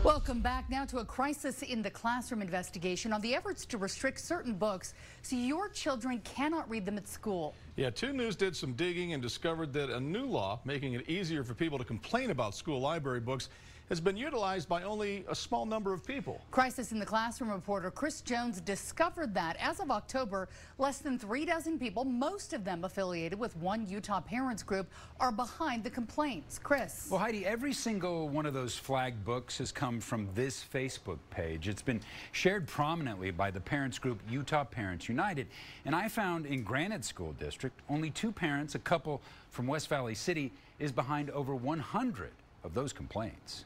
Welcome back now to a crisis in the classroom investigation on the efforts to restrict certain books so your children cannot read them at school. Yeah, 2 News did some digging and discovered that a new law making it easier for people to complain about school library books has been utilized by only a small number of people. Crisis in the Classroom reporter Chris Jones discovered that as of October, less than 3 dozen people, most of them affiliated with one Utah parents group, are behind the complaints. Chris. Well, Heidi, every single one of those flagged books has come from this Facebook page. It's been shared prominently by the parents group Utah Parents United. And I found in Granite School District, only 2 parents, a couple from West Valley City, is behind over 100 of those complaints.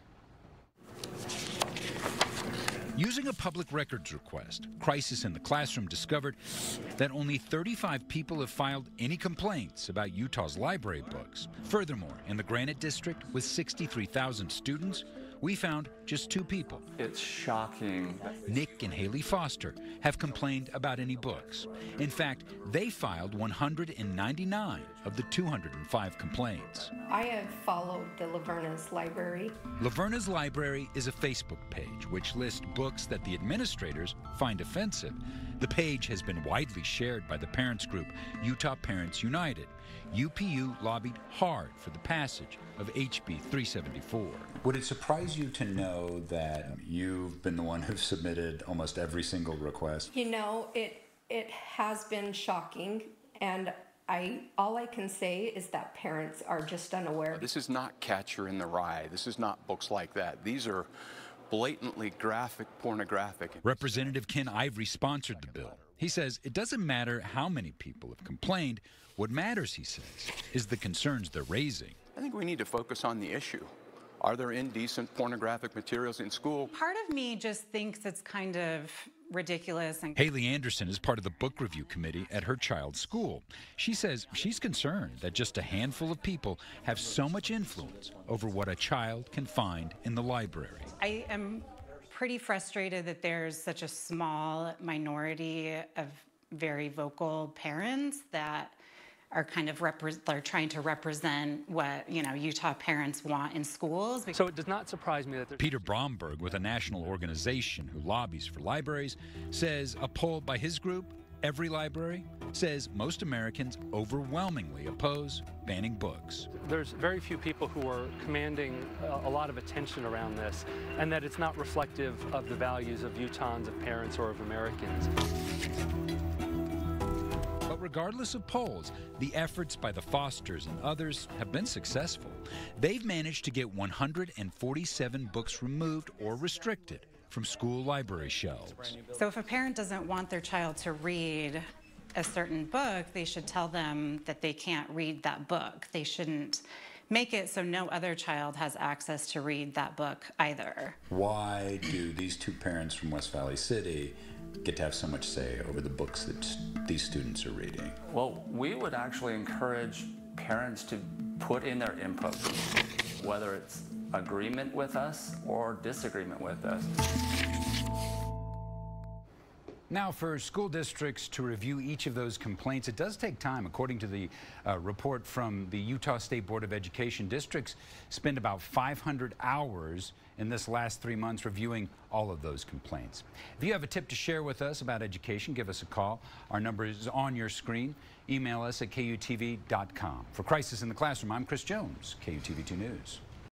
Using a public records request, Crisis in the Classroom discovered that only 35 people have filed any complaints about Utah's library books. Furthermore, in the Granite District, with 63,000 students, we found just 2 people. It's shocking. Nick and Haley Foster have complained about any books. In fact, they filed 199 of the 205 complaints. I have followed the Laverna's Library. Laverna's Library is a Facebook page which lists books that the administrators find offensive. The page has been widely shared by the parents group Utah Parents United. UPU lobbied hard for the passage of HB 374. Would it surprise you to know that you've been the one who's submitted almost every single request? You know, it has been shocking, and all I can say is that parents are just unaware. This is not Catcher in the Rye. This is not books like that. These are blatantly graphic, pornographic. Representative Ken Ivory sponsored the bill. He says it doesn't matter how many people have complained. What matters, he says, is the concerns they're raising. I think we need to focus on the issue. Are there indecent pornographic materials in school? Part of me just thinks it's kind of ridiculous. Haley Anderson is part of the book review committee at her child's school. She says she's concerned that just a handful of people have so much influence over what a child can find in the library. I am pretty frustrated that there's such a small minority of very vocal parents that are kind of are trying to represent what, Utah parents want in schools. So it does not surprise me that there's... Peter Bromberg, with a national organization who lobbies for libraries, says a poll by his group, Every Library, says most Americans overwhelmingly oppose banning books. There's very few people who are commanding a lot of attention around this, and that it's not reflective of the values of Utahns, of parents, or of Americans. But regardless of polls, the efforts by the Fosters and others have been successful. They've managed to get 147 books removed or restricted from school library shelves. So if a parent doesn't want their child to read a certain book, they should tell them that they can't read that book. They shouldn't make it so no other child has access to read that book either. Why do these 2 parents from West Valley City get to have so much say over the books that these students are reading? Well, we would actually encourage parents to put in their input, whether it's agreement with us or disagreement with us. Now, for school districts to review each of those complaints, it does take time. According to the report from the Utah State Board of Education, districts spend about 500 hours in this last 3 months reviewing all of those complaints. If you have a tip to share with us about education, give us a call. Our number is on your screen. Email us at KUTV.com. For Crisis in the Classroom, I'm Chris Jones, KUTV 2 News.